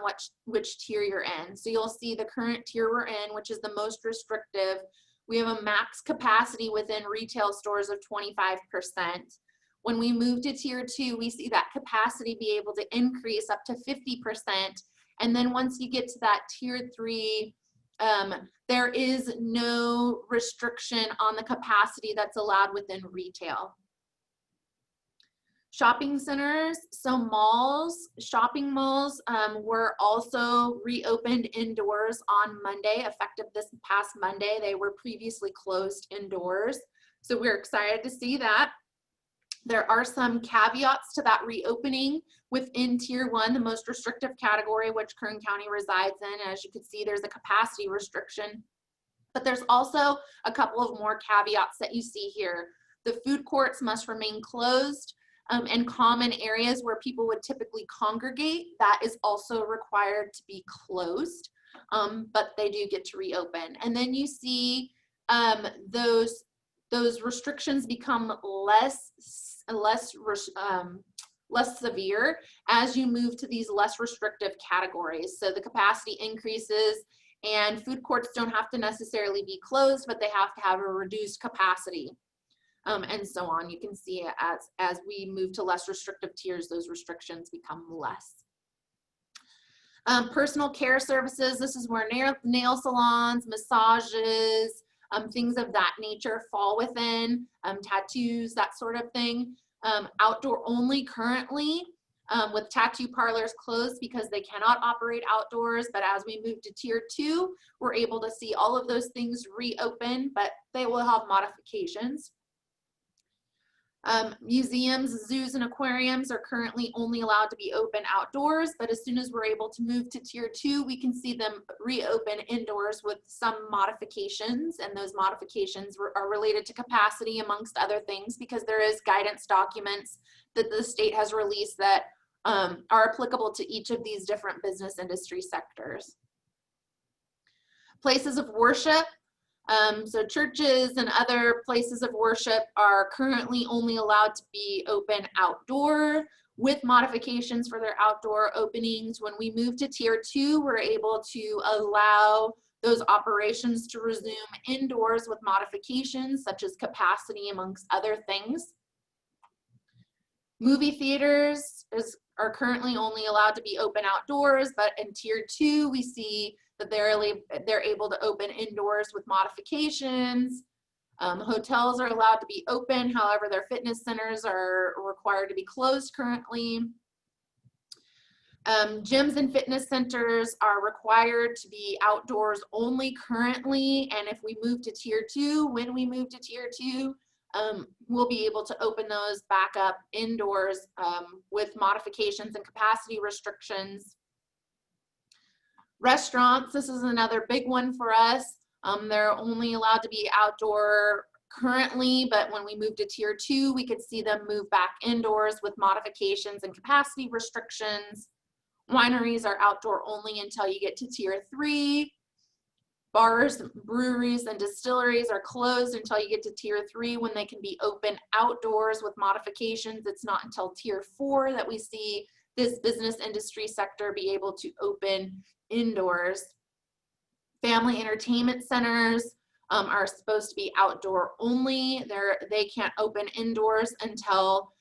which tier you're in. So you'll see the current tier we're in, which is the most restrictive. We have a max capacity within retail stores of 25%. When we move to tier 2, we see that capacity be able to increase up to 50%. And then once you get to that tier 3, there is no restriction on the capacity that's allowed within retail. Shopping centers, so malls, shopping malls were also reopened indoors on Monday, effective this past Monday. They were previously closed indoors. So we're excited to see that. There are some caveats to that reopening within tier 1, the most restrictive category, which Kern County resides in. As you can see, there's a capacity restriction, but there's also a couple of more caveats that you see here. The food courts must remain closed, and common areas where people would typically congregate, that is also required to be closed, but they do get to reopen. And then you see those restrictions become less severe as you move to these less restrictive categories. So the capacity increases, and food courts don't have to necessarily be closed, but they have to have a reduced capacity, and so on. You can see as we move to less restrictive tiers, those restrictions become less. Personal care services, this is where nail salons, massages, things of that nature fall within, tattoos, that sort of thing. Outdoor only currently, with tattoo parlors closed because they cannot operate outdoors. But as we move to tier 2, we're able to see all of those things reopen, but they will have modifications. Museums, zoos, and aquariums are currently only allowed to be open outdoors, but as soon as we're able to move to tier 2, we can see them reopen indoors with some modifications, and those modifications are related to capacity amongst other things, because there is guidance documents that the state has released that are applicable to each of these different business industry sectors. Places of worship. So churches and other places of worship are currently only allowed to be open outdoor with modifications for their outdoor openings. When we move to tier 2, we're able to allow those operations to resume indoors with modifications such as capacity amongst other things. Movie theaters are currently only allowed to be open outdoors, but in tier 2, we see that they're able to open indoors with modifications. Hotels are allowed to be open, however, their fitness centers are required to be closed currently. Gyms and fitness centers are required to be outdoors only currently, and if we move to tier 2, when we move to tier 2, we'll be able to open those back up indoors with modifications and capacity restrictions. Restaurants, this is another big one for us. They're only allowed to be outdoor currently, but when we move to tier 2, we could see them move back indoors with modifications and capacity restrictions. Wineries are outdoor only until you get to tier 3. Bars, breweries, and distilleries are closed until you get to tier 3 when they can be open outdoors with modifications. It's not until tier 4 that we see this business industry sector be able to open indoors. Family entertainment centers are supposed to be outdoor only. They can't open indoors until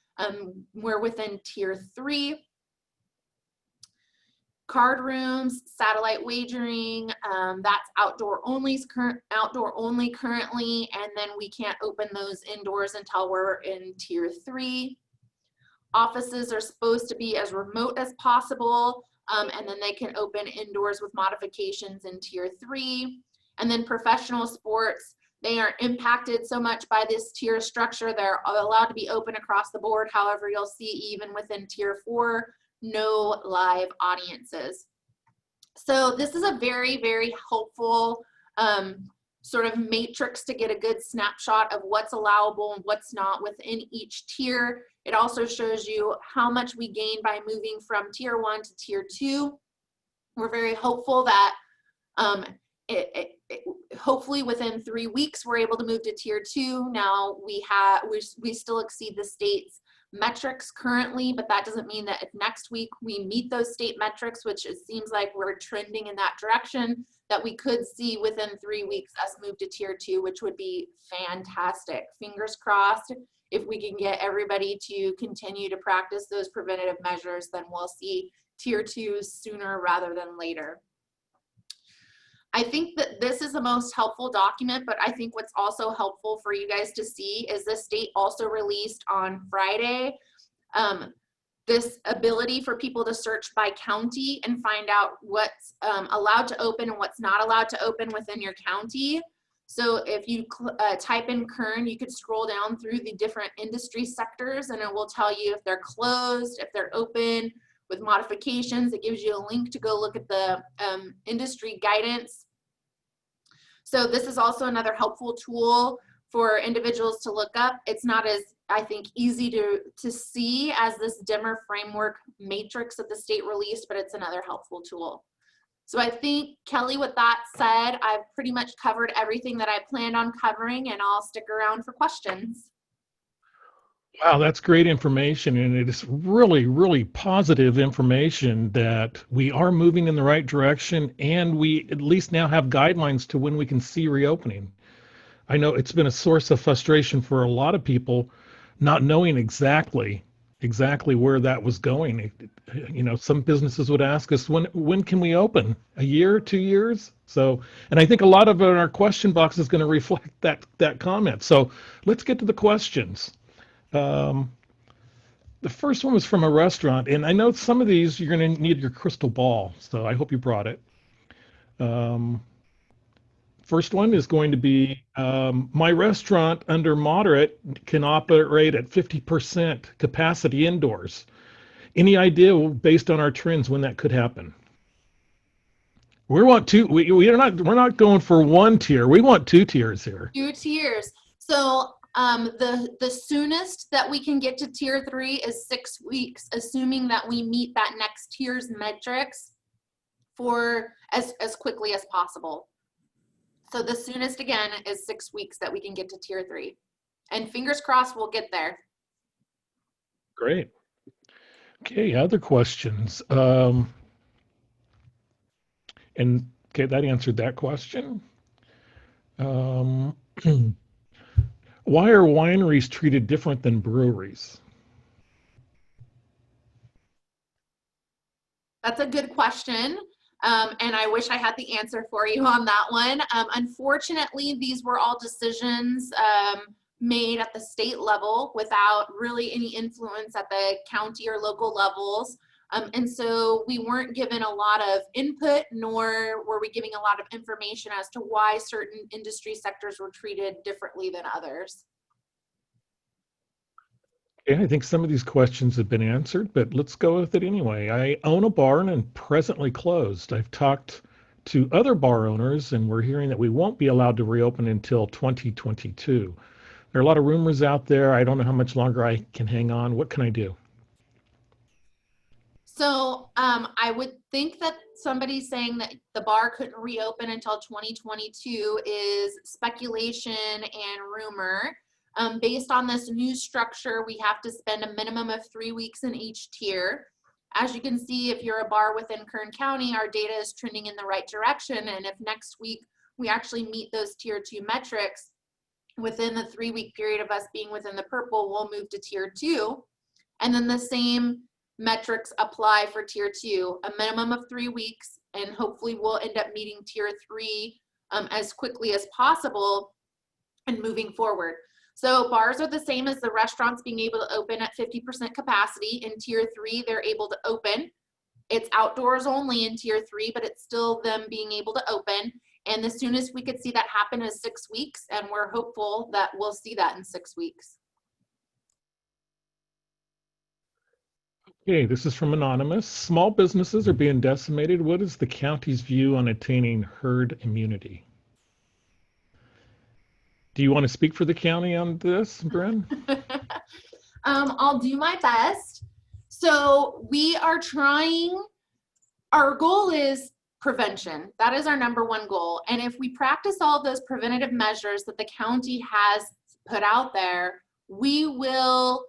we're within tier 3. Card rooms, satellite wagering, that's outdoor only currently, and then we can't open those indoors until we're in tier 3. Offices are supposed to be as remote as possible, and then they can open indoors with modifications in tier 3. And then professional sports, they aren't impacted so much by this tier structure. They're allowed to be open across the board. However, you'll see even within tier 4, no live audiences. So this is a very, very helpful sort of matrix to get a good snapshot of what's allowable and what's not within each tier. It also shows you how much we gain by moving from tier 1 to tier 2. We're very hopeful that hopefully within 3 weeks we're able to move to tier 2. Now we still exceed the state's metrics currently, but that doesn't mean that if next week we meet those state metrics, which it seems like we're trending in that direction, that we could see within 3 weeks us move to tier 2, which would be fantastic. Fingers crossed. If we can get everybody to continue to practice those preventative measures, then we'll see tier 2 sooner rather than later. I think that this is the most helpful document, but I think what's also helpful for you guys to see is the state also released on Friday this ability for people to search by county and find out what's allowed to open and what's not allowed to open within your county. So if you type in Kern, you could scroll down through the different industry sectors and it will tell you if they're closed, if they're open with modifications. It gives you a link to go look at the industry guidance. So this is also another helpful tool for individuals to look up. It's not as, I think, easy to see as this dimmer framework matrix that the state released, but it's another helpful tool. So I think, Kelly, with that said, I've pretty much covered everything that I planned on covering, and I'll stick around for questions. Wow, that's great information, and it is really, really positive information that we are moving in the right direction, and we at least now have guidelines to when we can see reopening. I know it's been a source of frustration for a lot of people, not knowing exactly where that was going. You know, some businesses would ask us, when can we open? A year, 2 years? So, and I think a lot of our question box is going to reflect that comment. So let's get to the questions. The first one was from a restaurant, and I know some of these you're going to need your crystal ball, so I hope you brought it. First one is going to be my restaurant under moderate can operate at 50% capacity indoors. Any idea based on our trends when that could happen? We want two. We're not going for one tier. We want two tiers here. 2 tiers. So the soonest that we can get to tier 3 is 6 weeks, assuming that we meet that next tier's metrics for as quickly as possible. So the soonest again is 6 weeks that we can get to tier 3, and fingers crossed we'll get there. Great. Okay, other questions. And okay, that answered that question. Why are wineries treated different than breweries? That's a good question. And I wish I had the answer for you on that one. Unfortunately, these were all decisions made at the state level without really any influence at the county or local levels. And so we weren't given a lot of input, nor were we giving a lot of information as to why certain industry sectors were treated differently than others. Okay, I think some of these questions have been answered, but let's go with it anyway. I own a barn and presently closed. I've talked to other bar owners and we're hearing that we won't be allowed to reopen until 2022. There are a lot of rumors out there. I don't know how much longer I can hang on. What can I do? So I would think that somebody saying that the bar couldn't reopen until 2022 is speculation and rumor. Based on this new structure, we have to spend a minimum of 3 weeks in each tier. As you can see, if you're a bar within Kern County, our data is trending in the right direction. And if next week we actually meet those tier 2 metrics, within the 3-week period of us being within the purple, we'll move to tier 2. And then the same metrics apply for tier 2, a minimum of 3 weeks, and hopefully we'll end up meeting tier 3 as quickly as possible and moving forward. So bars are the same as the restaurants being able to open at 50% capacity. In tier 3, they're able to open. It's outdoors only in tier 3, but it's still them being able to open. And the soonest we could see that happen is 6 weeks, and we're hopeful that we'll see that in 6 weeks. Okay, this is from Anonymous. Small businesses are being decimated. What is the county's view on attaining herd immunity? Do you want to speak for the county on this, Bren? I'll do my best. So we are trying, our goal is prevention. That is our #1 goal. And if we practice all of those preventative measures that the county has put out there, we will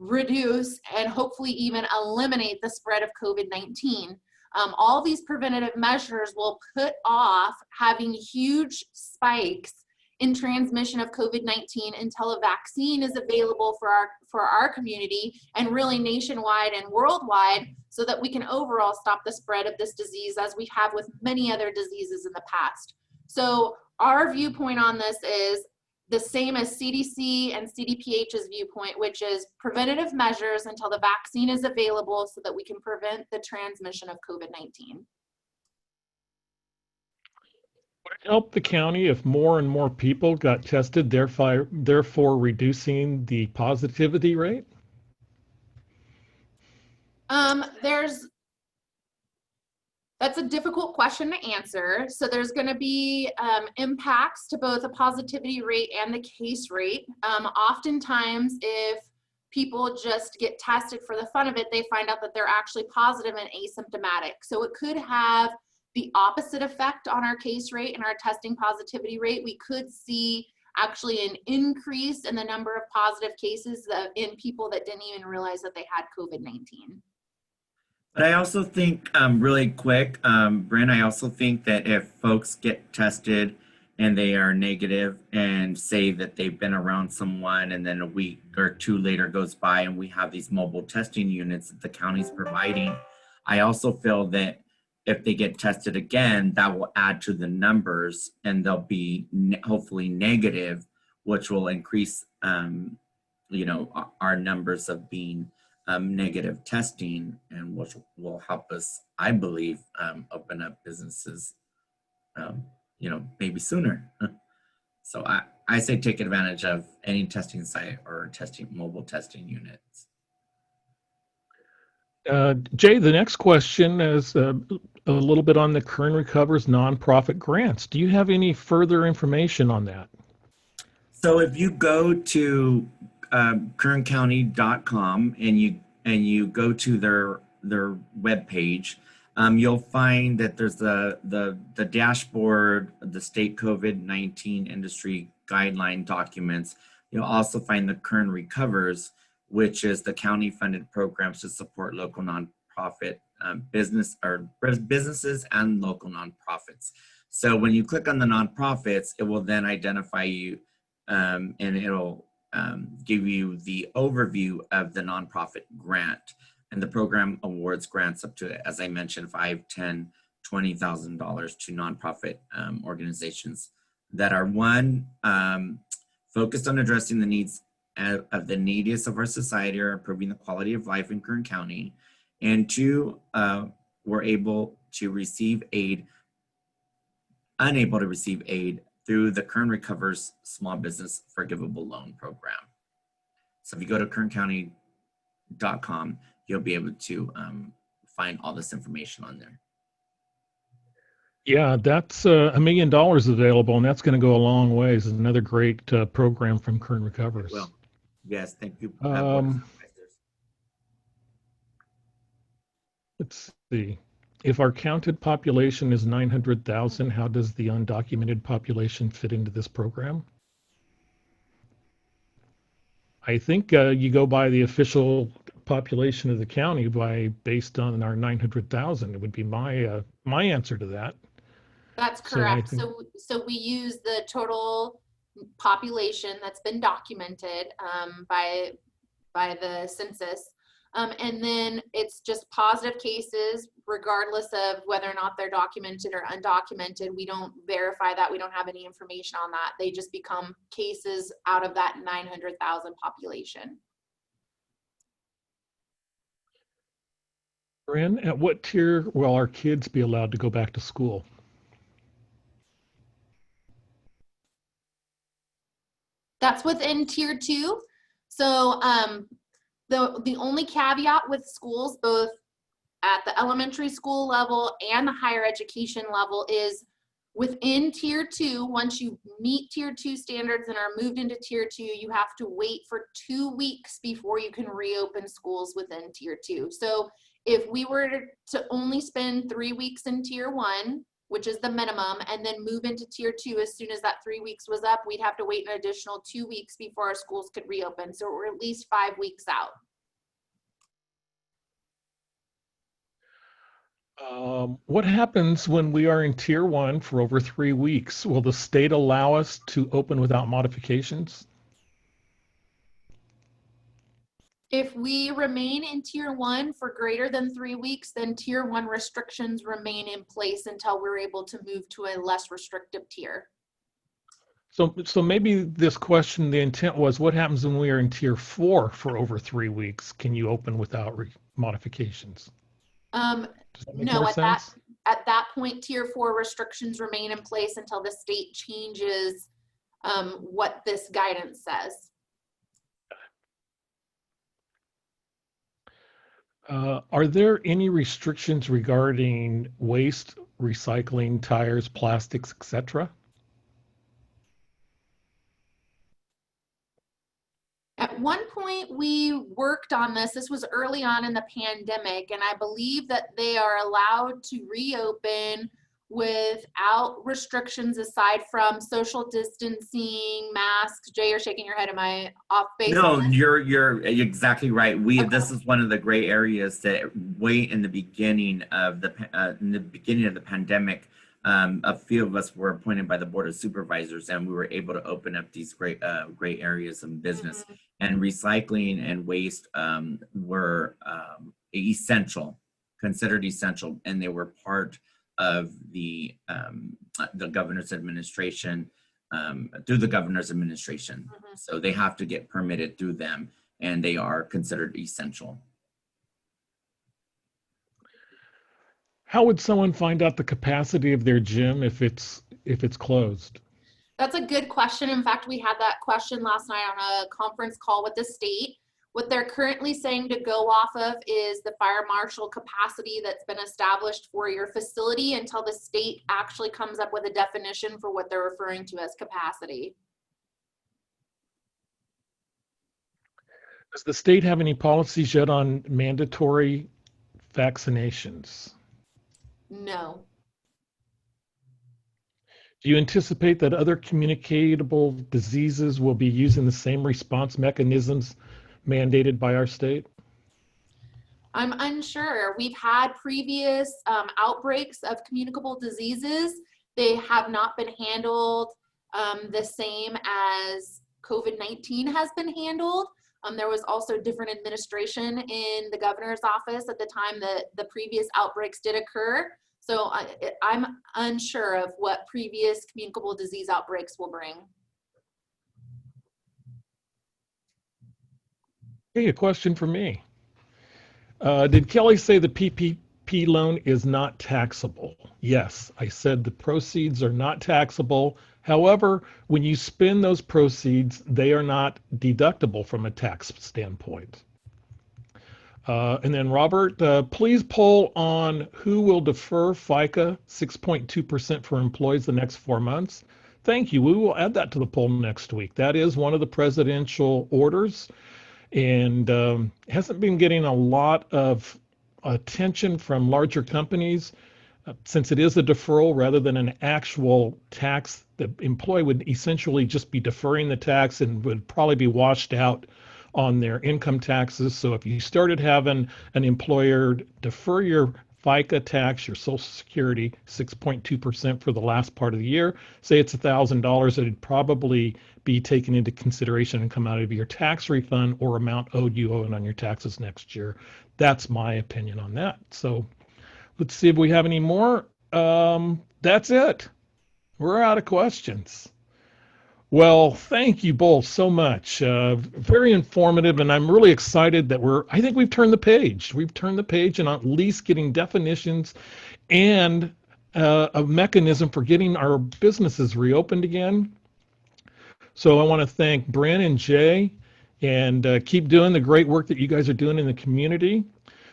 reduce and hopefully even eliminate the spread of COVID-19. All these preventative measures will put off having huge spikes in transmission of COVID-19 until a vaccine is available for our community and really nationwide and worldwide, so that we can overall stop the spread of this disease as we have with many other diseases in the past. So our viewpoint on this is the same as CDC and CDPH's viewpoint, which is preventative measures until the vaccine is available so that we can prevent the transmission of COVID-19. Would it help the county if more and more people got tested, therefore reducing the positivity rate? That's a difficult question to answer. So there's going to be impacts to both the positivity rate and the case rate. Oftentimes, if people just get tested for the fun of it, they find out that they're actually positive and asymptomatic. So it could have the opposite effect on our case rate and our testing positivity rate. We could see actually an increase in the number of positive cases in people that didn't even realize that they had COVID-19. But I also think, really quick, Bryn, I also think that if folks get tested and they are negative and say that they've been around someone, and then a week or 2 later goes by and we have these mobile testing units that the county's providing, I also feel that if they get tested again, that will add to the numbers and they'll be hopefully negative, which will increase, our numbers of being negative testing, and which will help us, I believe, open up businesses maybe sooner. So I say take advantage of any testing site or mobile testing units. Jay, the next question is a little bit on the Kern Recovers nonprofit grants. Do you have any further information on that? So if you go to kerncounty.com and you go to their webpage, you'll find that there's the dashboard, the state COVID-19 industry guideline documents. You'll also find the Kern Recovers, which is the county funded programs to support local nonprofit businesses and local nonprofits. So when you click on the nonprofits, it will then identify you and it'll give you the overview of the nonprofit grant. And the program awards grants up to, as I mentioned, $5,000, $10,000, $20,000 to nonprofit organizations that are focused on addressing the needs of the neediest of our society or improving the quality of life in Kern County, and two, were unable to receive aid through the Kern Recovers Small Business Forgivable Loan Program. So if you go to kerncounty.com, you'll be able to find all this information on there. Yeah, that's $1 million available, and that's going to go a long ways. It's another great program from Kern Recovers. Well, yes, thank you. Let's see. If our counted population is 900,000, how does the undocumented population fit into this program? I think you go by the official population of the county based on our 900,000. It would be my answer to that. That's correct. So we use the total population that's been documented by the census. And then it's just positive cases, regardless of whether or not they're documented or undocumented. We don't verify that. We don't have any information on that. They just become cases out of that 900,000 population. Corinne, at what tier will our kids be allowed to go back to school? That's within tier 2. So the only caveat with schools, both at the elementary school level and the higher education level, is within tier 2, once you meet tier 2 standards and are moved into tier 2, you have to wait for 2 weeks before you can reopen schools within tier 2. So if we were to only spend 3 weeks in tier 1, which is the minimum, and then move into tier 2 as soon as that 3 weeks was up, we'd have to wait an additional 2 weeks before our schools could reopen. So we're at least 5 weeks out. What happens when we are in tier 1 for over 3 weeks? Will the state allow us to open without modifications? If we remain in tier 1 for greater than 3 weeks, then tier 1 restrictions remain in place until we're able to move to a less restrictive tier. So maybe this question, the intent was, what happens when we are in tier 4 for over 3 weeks? Can you open without modifications? No, at that point, tier 4 restrictions remain in place until the state changes what this guidance says. Are there any restrictions regarding waste, recycling, tires, plastics, etc.? At one point, we worked on this. This was early on in the pandemic, and I believe that they are allowed to reopen without restrictions aside from social distancing, masks. Jay, you're shaking your head. Am I off base? No, you're exactly right. This is one of the gray areas that way in the beginning of the pandemic. A few of us were appointed by the Board of Supervisors, and we were able to open up these gray areas of business. Mm-hmm. And recycling and waste were considered essential, and they were part of the governor's administration, through the governor's administration. Mm-hmm. So they have to get permitted through them, and they are considered essential. How would someone find out the capacity of their gym if it's closed? That's a good question. In fact, we had that question last night on a conference call with the state. What they're currently saying to go off of is the fire marshal capacity that's been established for your facility until the state actually comes up with a definition for what they're referring to as capacity. Does the state have any policies yet on mandatory vaccinations? No. Do you anticipate that other communicable diseases will be using the same response mechanisms mandated by our state? I'm unsure. We've had previous outbreaks of communicable diseases. They have not been handled the same as COVID-19 has been handled. There was also different administration in the governor's office at the time that the previous outbreaks did occur. So I'm unsure of what previous communicable disease outbreaks will bring. Hey, a question for me. Did Kelly say the PPP loan is not taxable? Yes, I said the proceeds are not taxable. However, when you spend those proceeds, they are not deductible from a tax standpoint. And then Robert, please poll on who will defer FICA 6.2% for employees the next 4 months. Thank you. We will add that to the poll next week. That is one of the presidential orders, and hasn't been getting a lot of attention from larger companies since it is a deferral rather than an actual tax. The employee would essentially just be deferring the tax and would probably be washed out on their income taxes. So if you started having an employer defer your FICA tax, your Social Security, 6.2% for the last part of the year, say it's $1,000, it'd probably be taken into consideration and come out of your tax refund or amount owed you on your taxes next year. That's my opinion on that. So let's see if we have any more. That's it. We're out of questions. Well, thank you both so much. Very informative, and I'm really excited that I think we've turned the page. We've turned the page and at least getting definitions and a mechanism for getting our businesses reopened again. So I want to thank Bryn and Jay, and keep doing the great work that you guys are doing in the community.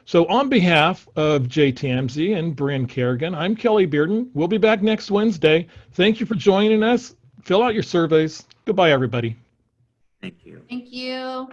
So on behalf of Jay Tamsey and Bryn Kerrigan, I'm Kelly Bearden. We'll be back next Wednesday. Thank you for joining us. Fill out your surveys. Goodbye, everybody. Thank you. Thank you.